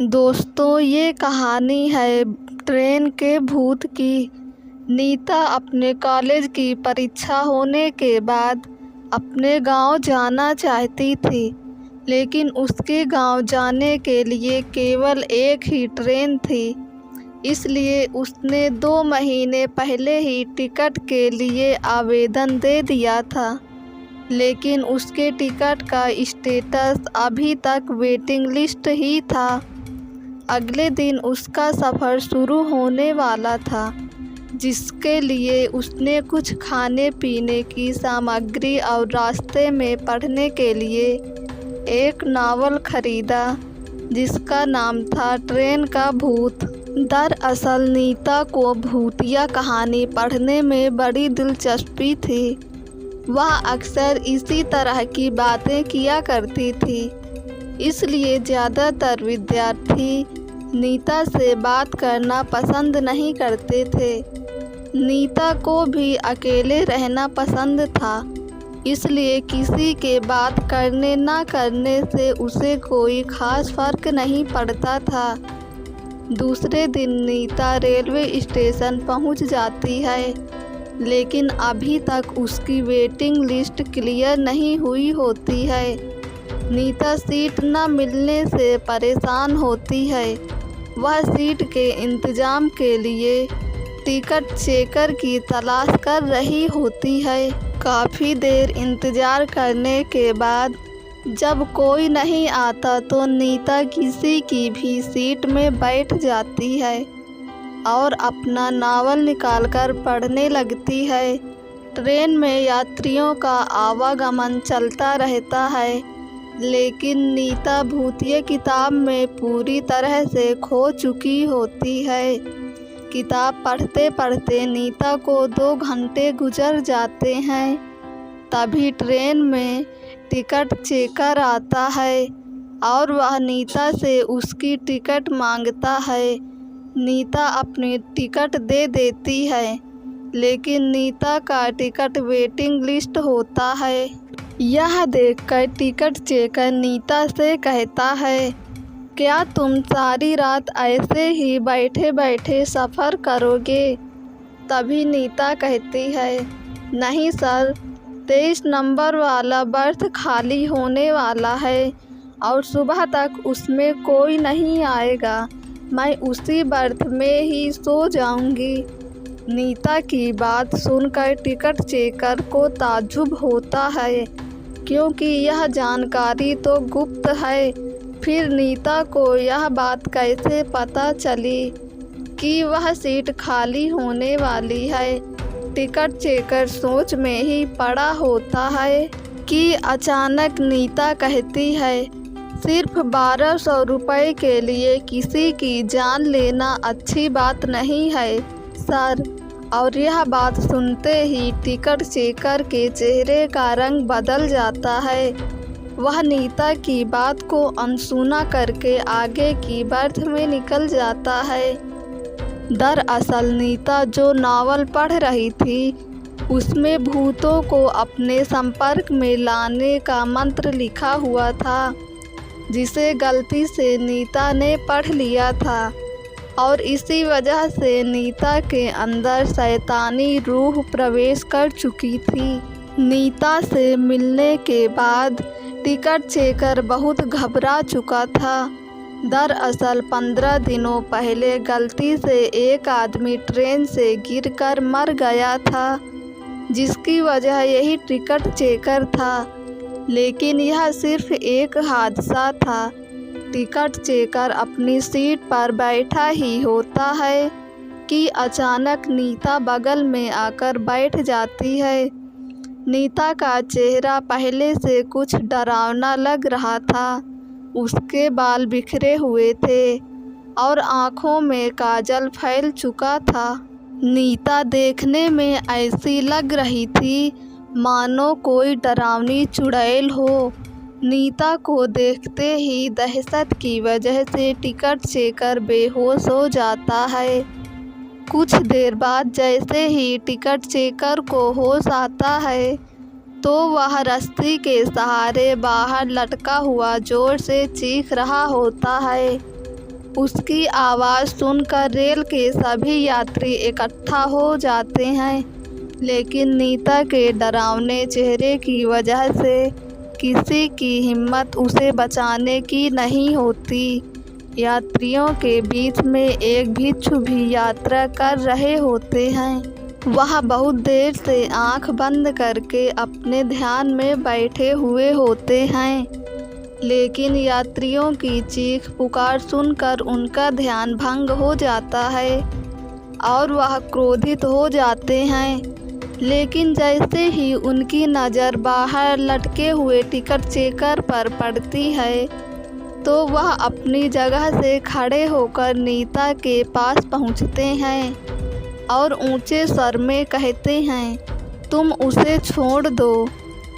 दोस्तों, ये कहानी है ट्रेन के भूत की। नीता अपने कॉलेज की परीक्षा होने के बाद अपने गांव जाना चाहती थी, लेकिन उसके गांव जाने के लिए केवल एक ही ट्रेन थी। इसलिए उसने 2 महीने पहले ही टिकट के लिए आवेदन दे दिया था, लेकिन उसके टिकट का स्टेटस अभी तक वेटिंग लिस्ट ही था। अगले दिन उसका सफ़र शुरू होने वाला था, जिसके लिए उसने कुछ खाने पीने की सामग्री और रास्ते में पढ़ने के लिए एक नावल खरीदा, जिसका नाम था ट्रेन का भूत। दरअसल नीता को भूतिया कहानी पढ़ने में बड़ी दिलचस्पी थी। वह अक्सर इसी तरह की बातें किया करती थी, इसलिए ज़्यादातर विद्यार्थी नीता से बात करना पसंद नहीं करते थे। नीता को भी अकेले रहना पसंद था, इसलिए किसी के बात करने ना करने से उसे कोई खास फर्क नहीं पड़ता था। दूसरे दिन नीता रेलवे स्टेशन पहुंच जाती है, लेकिन अभी तक उसकी वेटिंग लिस्ट क्लियर नहीं हुई होती है। नीता सीट न मिलने से परेशान होती है। वह सीट के इंतज़ाम के लिए टिकट चेकर की तलाश कर रही होती है। काफ़ी देर इंतज़ार करने के बाद जब कोई नहीं आता तो नीता किसी की भी सीट में बैठ जाती है और अपना नावल निकालकर पढ़ने लगती है। ट्रेन में यात्रियों का आवागमन चलता रहता है, लेकिन नीता भूतिया किताब में पूरी तरह से खो चुकी होती है। किताब पढ़ते पढ़ते नीता को 2 घंटे गुजर जाते हैं। तभी ट्रेन में टिकट चेकर आता है और वह नीता से उसकी टिकट मांगता है। नीता अपनी टिकट दे देती है, लेकिन नीता का टिकट वेटिंग लिस्ट होता है। यह देखकर टिकट चेकर नीता से कहता है, क्या तुम सारी रात ऐसे ही बैठे बैठे सफ़र करोगे? तभी नीता कहती है, नहीं सर, 23 नंबर वाला बर्थ खाली होने वाला है और सुबह तक उसमें कोई नहीं आएगा। मैं उसी बर्थ में ही सो जाऊंगी। नीता की बात सुनकर टिकट चेकर को ताज्जुब होता है, क्योंकि यह जानकारी तो गुप्त है। फिर नीता को यह बात कैसे पता चली कि वह सीट खाली होने वाली है? टिकट चेकर सोच में ही पड़ा होता है कि अचानक नीता कहती है, सिर्फ 1200 रुपये के लिए किसी की जान लेना अच्छी बात नहीं है सर। और यह बात सुनते ही टिकट चेकर के चेहरे का रंग बदल जाता है। वह नीता की बात को अनसुना करके आगे की बर्थ में निकल जाता है। दरअसल नीता जो नावल पढ़ रही थी, उसमें भूतों को अपने संपर्क में लाने का मंत्र लिखा हुआ था, जिसे गलती से नीता ने पढ़ लिया था और इसी वजह से नीता के अंदर शैतानी रूह प्रवेश कर चुकी थी। नीता से मिलने के बाद टिकट चेकर बहुत घबरा चुका था। दरअसल 15 दिनों पहले गलती से एक आदमी ट्रेन से गिरकर मर गया था, जिसकी वजह यही टिकट चेकर था। लेकिन यह सिर्फ एक हादसा था। टिकट चेकर अपनी सीट पर बैठा ही होता है कि अचानक नीता बगल में आकर बैठ जाती है। नीता का चेहरा पहले से कुछ डरावना लग रहा था। उसके बाल बिखरे हुए थे और आँखों में काजल फैल चुका था। नीता देखने में ऐसी लग रही थी मानो कोई डरावनी चुड़ैल हो। नीता को देखते ही दहशत की वजह से टिकट चेकर बेहोश हो जाता है। कुछ देर बाद जैसे ही टिकट चेकर को होश आता है, तो वह रस्सी के सहारे बाहर लटका हुआ जोर से चीख रहा होता है। उसकी आवाज़ सुनकर रेल के सभी यात्री इकट्ठा हो जाते हैं, लेकिन नीता के डरावने चेहरे की वजह से किसी की हिम्मत उसे बचाने की नहीं होती। यात्रियों के बीच में एक भिक्षु भी यात्रा कर रहे होते हैं। वह बहुत देर से आंख बंद करके अपने ध्यान में बैठे हुए होते हैं, लेकिन यात्रियों की चीख पुकार सुनकर उनका ध्यान भंग हो जाता है और वह क्रोधित हो जाते हैं। लेकिन जैसे ही उनकी नज़र बाहर लटके हुए टिकट चेकर पर पड़ती है, तो वह अपनी जगह से खड़े होकर नीता के पास पहुंचते हैं और ऊंचे स्वर में कहते हैं, तुम उसे छोड़ दो,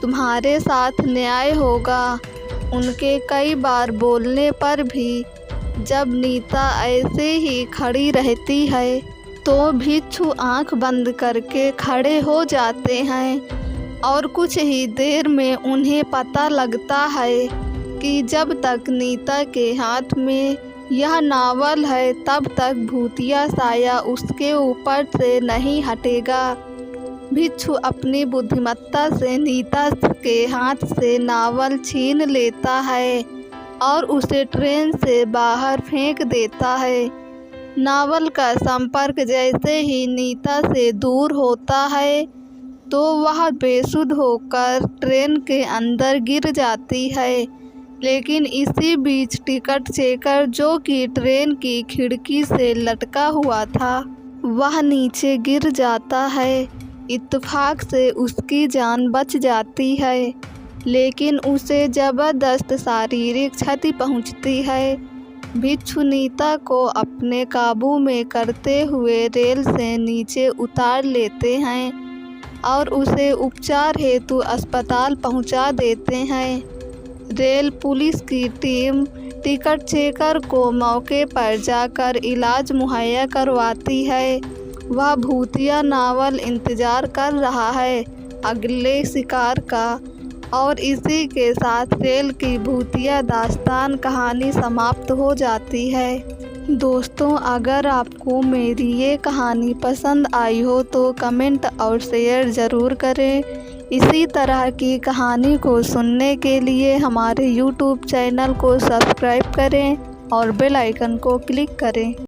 तुम्हारे साथ न्याय होगा। उनके कई बार बोलने पर भी जब नीता ऐसे ही खड़ी रहती है, तो भिक्षु आंख बंद करके खड़े हो जाते हैं और कुछ ही देर में उन्हें पता लगता है कि जब तक नीता के हाथ में यह नावल है, तब तक भूतिया साया उसके ऊपर से नहीं हटेगा। भिक्षु अपनी बुद्धिमत्ता से नीता के हाथ से नावल छीन लेता है और उसे ट्रेन से बाहर फेंक देता है। नावल का संपर्क जैसे ही नीता से दूर होता है, तो वह बेसुध होकर ट्रेन के अंदर गिर जाती है। लेकिन इसी बीच टिकट चेकर, जो कि ट्रेन की खिड़की से लटका हुआ था, वह नीचे गिर जाता है। इत्तेफाक से उसकी जान बच जाती है, लेकिन उसे ज़बरदस्त शारीरिक क्षति पहुंचती है। भिक्षु नीता को अपने काबू में करते हुए रेल से नीचे उतार लेते हैं और उसे उपचार हेतु अस्पताल पहुंचा देते हैं। रेल पुलिस की टीम टिकट चेकर को मौके पर जाकर इलाज मुहैया करवाती है। वह भूतिया नावल इंतज़ार कर रहा है अगले शिकार का। और इसी के साथ रेल की भूतिया दास्तान कहानी समाप्त हो जाती है। दोस्तों, अगर आपको मेरी ये कहानी पसंद आई हो तो कमेंट और शेयर ज़रूर करें। इसी तरह की कहानी को सुनने के लिए हमारे YouTube चैनल को सब्सक्राइब करें और बेल आइकन को क्लिक करें।